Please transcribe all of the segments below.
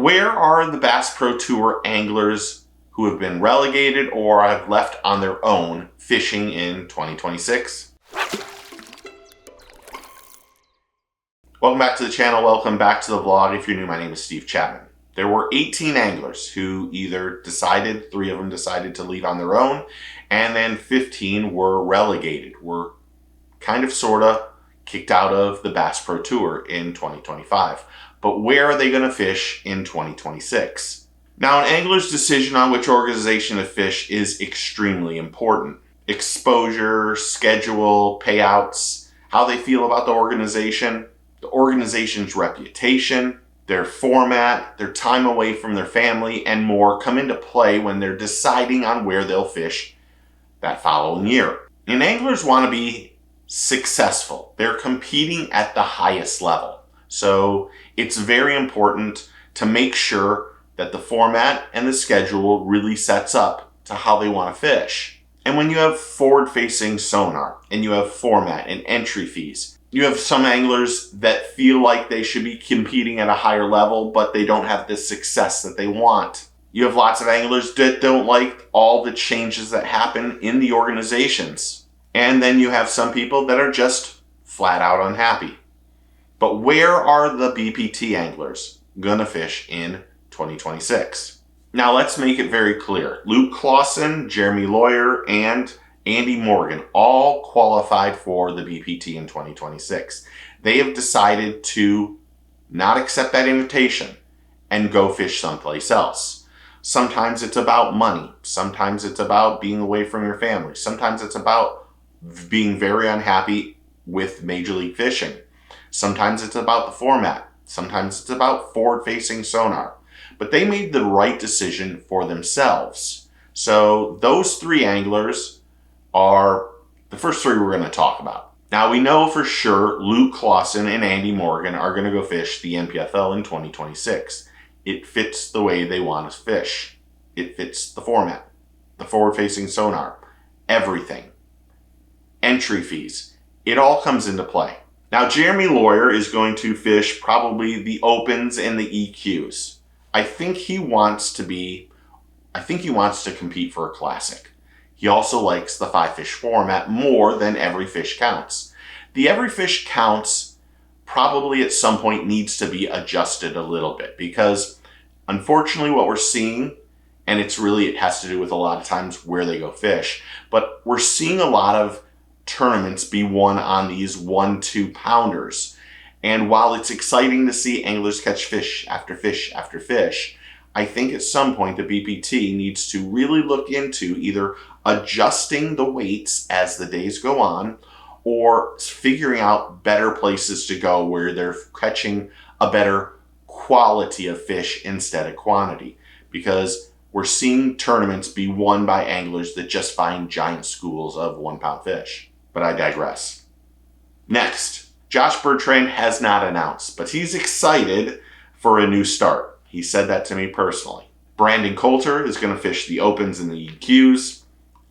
where are the Bass Pro Tour anglers who have been relegated or have left on their own fishing in 2026? Welcome back to the channel. Welcome back to the vlog. If you're new, my name is Steve Chapman. There were 18 anglers who either decided, 3 of them decided to leave on their own, and then 15 were relegated, were kind of sorta kicked out of the Bass Pro Tour in 2025. But where are they going to fish in 2026? Now, an angler's decision on which organization to fish is extremely important. Exposure, schedule, payouts, how they feel about the organization's reputation, their format, their time away from their family, and more come into play when they're deciding on where they'll fish that following year. And anglers want to be successful. They're competing at the highest level. So it's very important to make sure that the format and the schedule really sets up to how they want to fish. And when you have forward-facing sonar and you have format and entry fees, you have some anglers that feel like they should be competing at a higher level, but they don't have the success that they want. You have lots of anglers that don't like all the changes that happen in the organizations. And then you have some people that are just flat out unhappy. But where are the BPT anglers gonna fish in 2026? Now let's make it very clear. Luke Clausen, Jeremy Lawyer, and Andy Morgan all qualified for the BPT in 2026. They have decided to not accept that invitation and go fish someplace else. Sometimes it's about money. Sometimes it's about being away from your family. Sometimes it's about being very unhappy with Major League Fishing. Sometimes it's about the format. Sometimes it's about forward-facing sonar. But they made the right decision for themselves. So those 3 anglers are the first 3 we're going to talk about. Now we know for sure Luke Clausen and Andy Morgan are going to go fish the MPFL in 2026. It fits the way they want to fish. It fits the format, the forward-facing sonar, everything. Entry fees. It all comes into play. Now Jeremy Lawyer is going to fish probably the Opens and the EQs. I think he wants to compete for a classic. He also likes the 5-fish format more than every fish counts. The every fish counts probably at some point needs to be adjusted a little bit because unfortunately what we're seeing, and it has to do with a lot of times where they go fish, but we're seeing a lot of tournaments be won on these 1-2 pounders. And while it's exciting to see anglers catch fish after fish after fish, I think at some point the BPT needs to really look into either adjusting the weights as the days go on or figuring out better places to go where they're catching a better quality of fish instead of quantity. Because we're seeing tournaments be won by anglers that just find giant schools of 1-pound fish. But I digress. Next, Josh Bertrand has not announced, but he's excited for a new start. He said that to me personally. Brandon Coulter is going to fish the Opens and the EQs.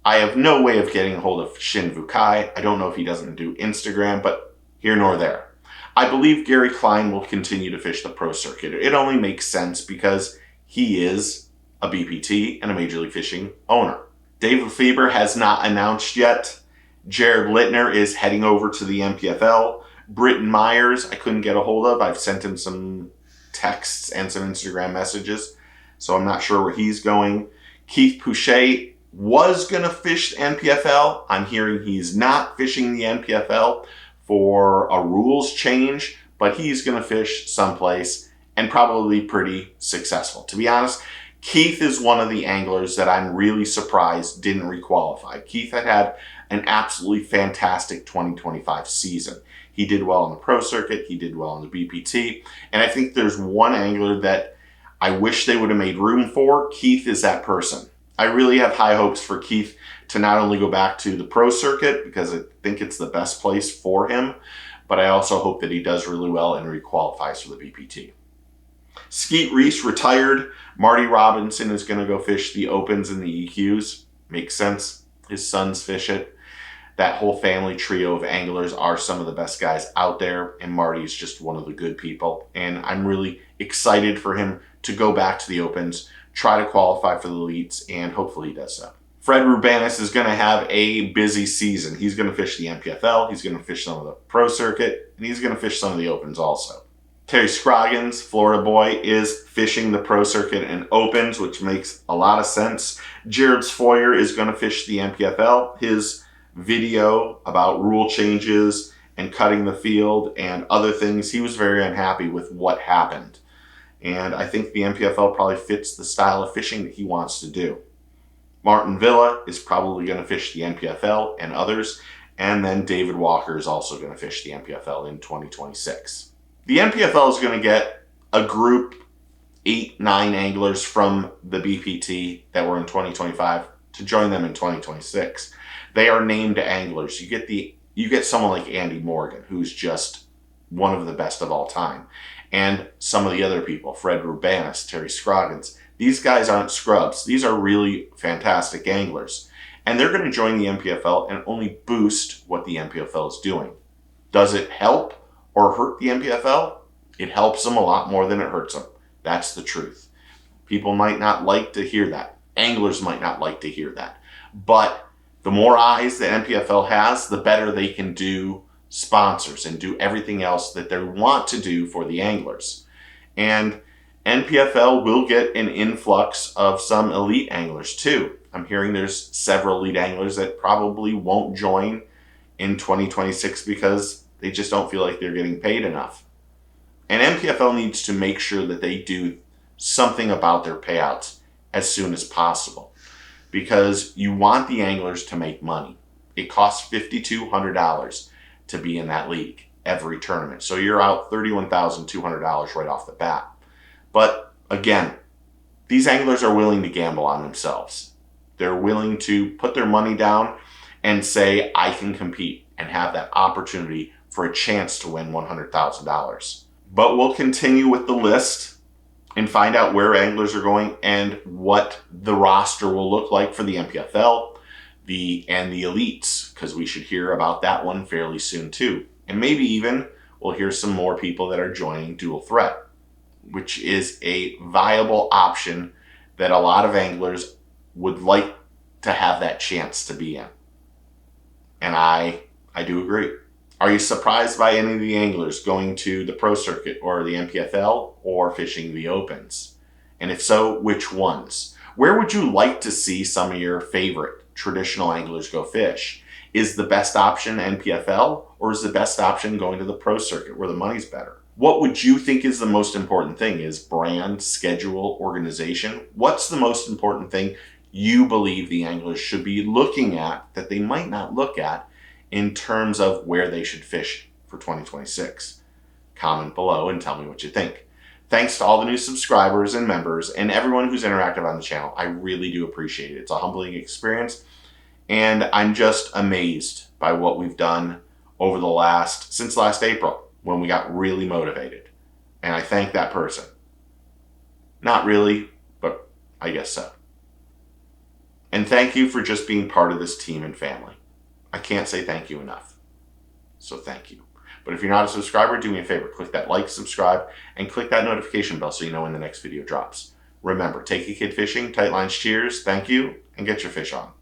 I have no way of getting a hold of Shin Vukai. I don't know if he doesn't do Instagram, but here nor there. I believe Gary Klein will continue to fish the pro circuit. It only makes sense because he is a BPT and a Major League Fishing owner. Dave Lefebvre has not announced yet. Jared Littner is heading over to the MPFL. Britton Myers, I couldn't get a hold of. I've sent him some texts and some Instagram messages, so I'm not sure where he's going. Keith Pouchet was going to fish the MPFL. I'm hearing he's not fishing the MPFL for a rules change, but he's going to fish someplace and probably pretty successful. To be honest, Keith is one of the anglers that I'm really surprised didn't requalify. Keith had an absolutely fantastic 2025 season. He did well on the pro circuit, he did well on the BPT, and I think there's one angler that I wish they would have made room for. Keith is that person. I really have high hopes for Keith to not only go back to the pro circuit, because I think it's the best place for him, but I also hope that he does really well and requalifies for the BPT. Skeet Reese retired. Marty Robinson is going to go fish the Opens and the EQs. Makes sense. His sons fish it. That whole family trio of anglers are some of the best guys out there, and Marty is just one of the good people. And I'm really excited for him to go back to the Opens, try to qualify for the elites, and hopefully he does so. Fred Rubanis is going to have a busy season. He's going to fish the MPFL, he's going to fish some of the pro circuit, and he's going to fish some of the Opens also. Terry Scroggins, Florida boy, is fishing the pro circuit and Opens, which makes a lot of sense. Jared Foyer is going to fish the MPFL. His video about rule changes and cutting the field and other things, he was very unhappy with what happened. And I think the MPFL probably fits the style of fishing that he wants to do. Martin Villa is probably going to fish the MPFL and others. And then David Walker is also going to fish the MPFL in 2026. The MPFL is going to get a group 8-9 anglers from the BPT that were in 2025 to join them in 2026. They are named anglers. You get someone like Andy Morgan, who's just one of the best of all time. And some of the other people, Fred Rubanis, Terry Scroggins. These guys aren't scrubs. These are really fantastic anglers. And they're going to join the MPFL and only boost what the MPFL is doing. Does it help or hurt the MPFL? It helps them a lot more than it hurts them. That's the truth. People might not like to hear that. Anglers might not like to hear that. But the more eyes the MPFL has, the better they can do sponsors and do everything else that they want to do for the anglers. And NPFL will get an influx of some elite anglers too. I'm hearing there's several elite anglers that probably won't join in 2026 because they just don't feel like they're getting paid enough. And NPFL needs to make sure that they do something about their payouts as soon as possible, because you want the anglers to make money. It costs $5,200 to be in that league every tournament. So you're out $31,200 right off the bat. But again, these anglers are willing to gamble on themselves. They're willing to put their money down and say, I can compete and have that opportunity for a chance to win $100,000. But we'll continue with the list and find out where anglers are going and what the roster will look like for the MPFL and the elites, because we should hear about that one fairly soon too. And maybe even we'll hear some more people that are joining Dual Threat, which is a viable option that a lot of anglers would like to have that chance to be in. And I do agree. Are you surprised by any of the anglers going to the pro circuit or the MPFL or fishing the Opens? And if so, which ones? Where would you like to see some of your favorite traditional anglers go fish? Is the best option NPFL, or is the best option going to the pro circuit where the money's better? What would you think is the most important thing? Is brand, schedule, organization? What's the most important thing you believe the anglers should be looking at that they might not look at in terms of where they should fish for 2026? Comment below and tell me what you think. Thanks to all the new subscribers and members and everyone who's interactive on the channel. I really do appreciate it. It's a humbling experience, and I'm just amazed by what we've done over since last April, when we got really motivated. And I thank that person. Not really, but I guess so. And thank you for just being part of this team and family. I can't say thank you enough. So thank you. But if you're not a subscriber, do me a favor. Click that like, subscribe, and click that notification bell so you know when the next video drops. Remember, take a kid fishing, tight lines, cheers, thank you, and get your fish on.